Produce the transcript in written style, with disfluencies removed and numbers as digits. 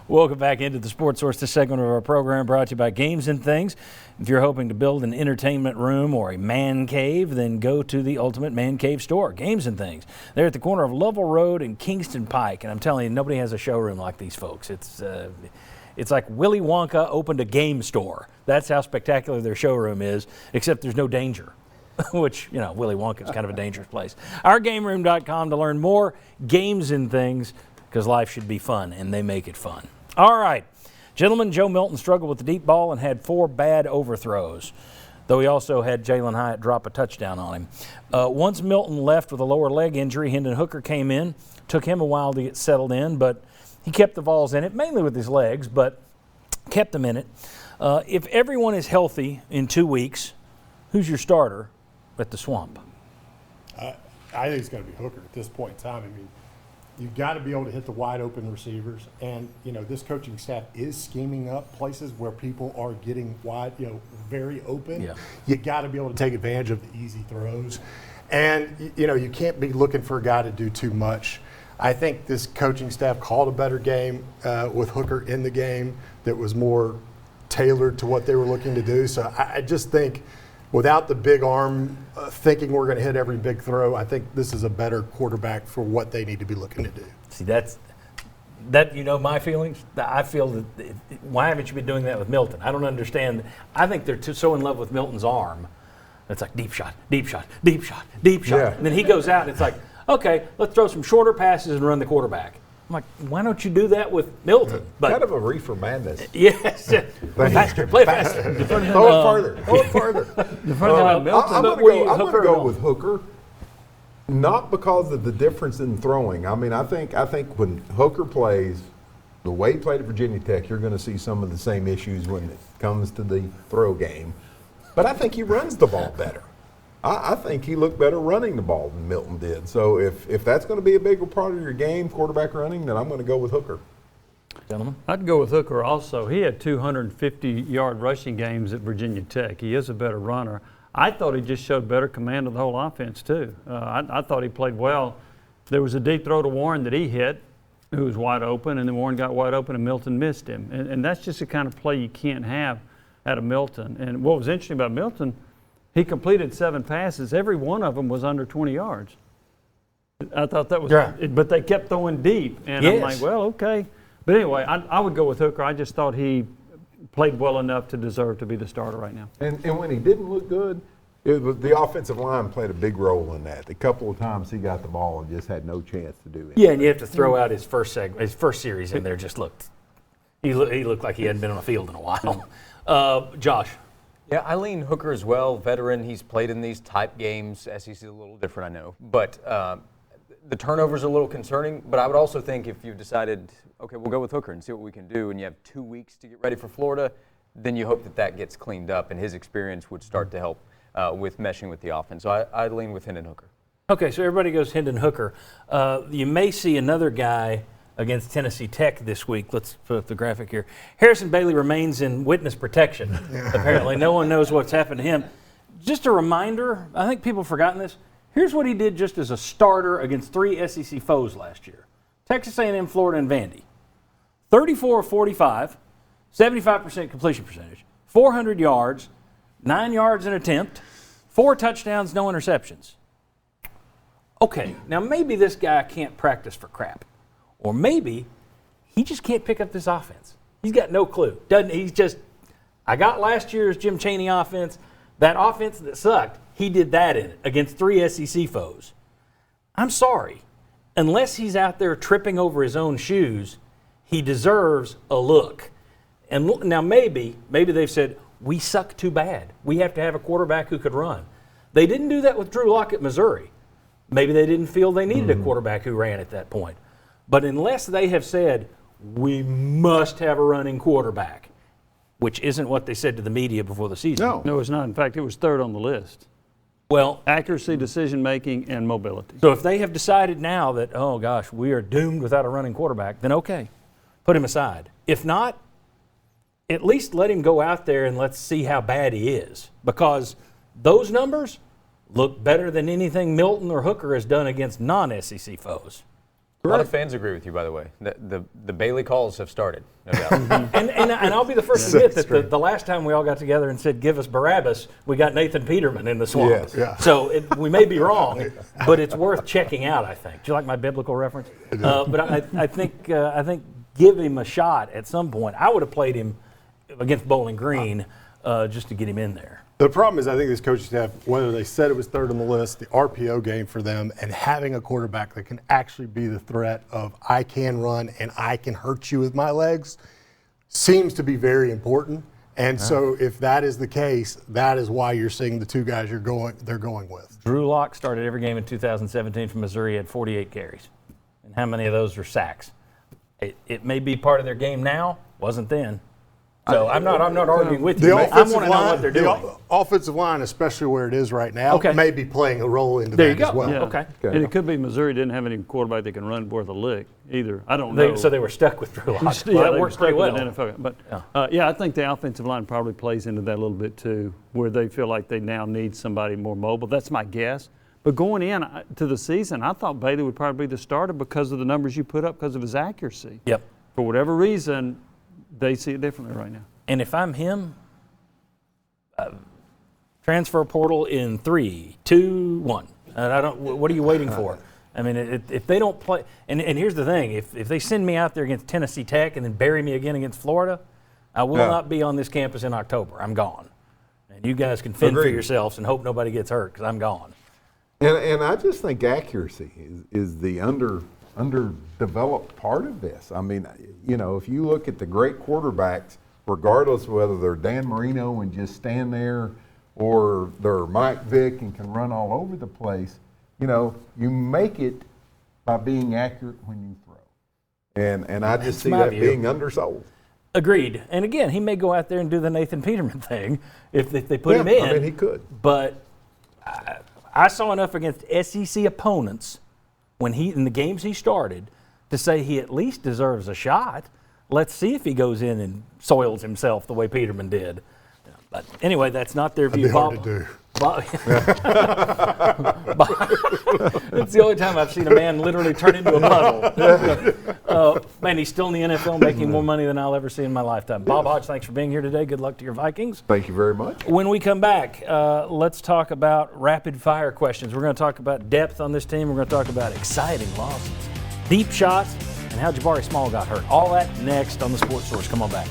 Welcome back into the Sports Source. This segment of our program brought to you by Games and Things. If you're hoping to build an entertainment room or a man cave, then go to the Ultimate Man Cave store, Games and Things. They're at the corner of Lovell Road and Kingston Pike, and I'm telling you, nobody has a showroom like these folks. It's like Willy Wonka opened a game store. That's how spectacular their showroom is, except there's no danger. Which, you know, Willy Wonka is kind of a dangerous place. OurGameRoom.com to learn more. Games and Things, because life should be fun, and they make it fun. All right. Gentlemen, Joe Milton struggled with the deep ball and had 4 bad overthrows, though he also had Jalen Hyatt drop a touchdown on him. Once Milton left with a lower leg injury, Hendon Hooker came in. Took him a while to get settled in, but he kept the balls in it, mainly with his legs, but kept them in it. If everyone is healthy in 2 weeks, who's your starter at the Swamp? I think it's going to be Hooker at this point in time. I mean, you've got to be able to hit the wide open receivers. And, you know, this coaching staff is scheming up places where people are getting wide, you know, very open. Yeah. You got to be able to take advantage of the easy throws. And, you know, you can't be looking for a guy to do too much. I think this coaching staff called a better game with Hooker in the game that was more tailored to what they were looking to do. So I just think without the big arm thinking we're going to hit every big throw, I think this is a better quarterback for what they need to be looking to do. See, that you know my feelings. I feel that why haven't you been doing that with Milton? I don't understand. I think they're so in love with Milton's arm. It's like deep shot, deep shot, deep shot, deep shot. Yeah. And then he goes out and it's like, okay, let's throw some shorter passes and run the quarterback. I'm like, why don't you do that with Milton? But kind of a reefer madness. Yes. Play faster, play faster. Throw it farther, throw it farther. I'm going to go with Hooker, not because of the difference in throwing. I mean, I think when Hooker plays, the way he played at Virginia Tech, you're going to see some of the same issues when it comes to the throw game. But I think he runs the ball better. I think he looked better running the ball than Milton did. So if that's going to be a bigger part of your game, quarterback running, then I'm going to go with Hooker. Gentlemen? I'd go with Hooker also. He had 250-yard rushing games at Virginia Tech. He is a better runner. I thought he just showed better command of the whole offense, too. I thought he played well. There was a deep throw to Warren that he hit, who was wide open, and then Warren got wide open and Milton missed him. And that's just the kind of play you can't have out of Milton. And what was interesting about Milton, he completed 7 passes. Every one of them was under 20 yards. I thought that was right. But they kept throwing deep. And yes. I'm like, well, okay. But anyway, I would go with Hooker. I just thought he played well enough to deserve to be the starter right now. And when he didn't look good, the offensive line played a big role in that. A couple of times he got the ball and just had no chance to do it. Yeah, and you have to throw out his first series in there. Just looked. He looked like he hadn't been on the field in a while. Josh. Yeah, I lean Hooker as well. Veteran, he's played in these type games. SEC is a little different, I know. But the turnovers are a little concerning. But I would also think if you've decided, okay, we'll go with Hooker and see what we can do, and you have 2 weeks to get ready for Florida, then you hope that gets cleaned up, and his experience would start to help with meshing with the offense. So I'd lean with Hendon Hooker. Okay, so everybody goes Hendon Hooker. You may see another guy against Tennessee Tech this week. Let's put up the graphic here. Harrison Bailey remains in witness protection, apparently. No one knows what's happened to him. Just a reminder, I think people have forgotten this. Here's what he did just as a starter against 3 SEC foes last year. Texas A&M, Florida, and Vandy. 34 of 45, 75% completion percentage, 400 yards, 9 yards an attempt, 4 touchdowns, no interceptions. Okay, now maybe this guy can't practice for crap. Or maybe he just can't pick up this offense. He's got no clue. I got last year's Jim Chaney offense. That offense that sucked, he did that in it against 3 SEC foes. I'm sorry. Unless he's out there tripping over his own shoes, he deserves a look. And now maybe they've said, we suck too bad. We have to have a quarterback who could run. They didn't do that with Drew Lock at Missouri. Maybe they didn't feel they needed a quarterback who ran at that point. But unless they have said, we must have a running quarterback, which isn't what they said to the media before the season. No, it's not. In fact, it was 3rd on the list. Well, accuracy, decision-making, and mobility. So if they have decided now that, oh, gosh, we are doomed without a running quarterback, then okay, put him aside. If not, at least let him go out there and let's see how bad he is. Because those numbers look better than anything Milton or Hooker has done against non-SEC foes. A lot of fans agree with you, by the way. The Bailey calls have started, no doubt. And I'll be the first to admit that the last time we all got together and said, give us Barabbas, we got Nathan Peterman in the swamp. Yes. Yeah. So we may be wrong, but it's worth checking out, I think. Do you like my biblical reference? But I think give him a shot at some point. I would have played him against Bowling Green just to get him in there. The problem is, I think this coaching staff, whether they said it was third on the list, the RPO game for them, and having a quarterback that can actually be the threat of I can run and I can hurt you with my legs, seems to be very important. And so if that is the case, that is why you're seeing the two guys they're going with. Drew Lock started every game in 2017 from Missouri. He had 48 carries. And how many of those were sacks? It may be part of their game now, wasn't then. So I'm not arguing with you. I want to know what they're doing. The offensive line, especially where it is right now, Okay. may be playing a role into There you that go. as well. Yeah. Okay. And it could be Missouri didn't have any quarterback that can run worth a lick either. I don't know. So they were stuck with Drew Lock. Yeah, Well, that they works were pretty stuck well. with an NFL guy. But I think the offensive line probably plays into that a little bit too, where they feel like they now need somebody more mobile. That's my guess. But going in to the season, I thought Bailey would probably be the starter because of the numbers you put up, because of his accuracy. Yep. For whatever reason, they see it differently right now. And if I'm him, transfer portal in 3, 2, 1. And what are you waiting for? I mean, if they don't play, and here's the thing: if they send me out there against Tennessee Tech and then bury me again against Florida, I will not be on this campus in October. I'm gone, and you guys can fend for Agreed. yourselves and hope nobody gets hurt because I'm gone. And I just think accuracy is the underdeveloped part of this. I mean, if you look at the great quarterbacks, regardless of whether they're Dan Marino and just stand there or they're Mike Vick and can run all over the place, you make it by being accurate when you throw. And I just see my that view. being undersold. Agreed. And again, he may go out there and do the Nathan Peterman thing if they put him in. I mean, he could. But I saw enough against SEC opponents in the games he started to say he at least deserves a shot. Let's see if he goes in and soils himself the way Peterman did. But anyway, that's not their view. That'd be hard to do. It's the only time I've seen a man literally turn into a puddle. Man, he's still in the NFL making more money than I'll ever see in my lifetime. Bob Hodge, thanks for being here today. Good luck to your Vikings. Thank you very much. When we come back, let's talk about rapid fire questions. We're going to talk about depth on this team. We're going to talk about exciting losses, deep shots, and how Jabari Small got hurt. All that next on the Sports Source. Come on back.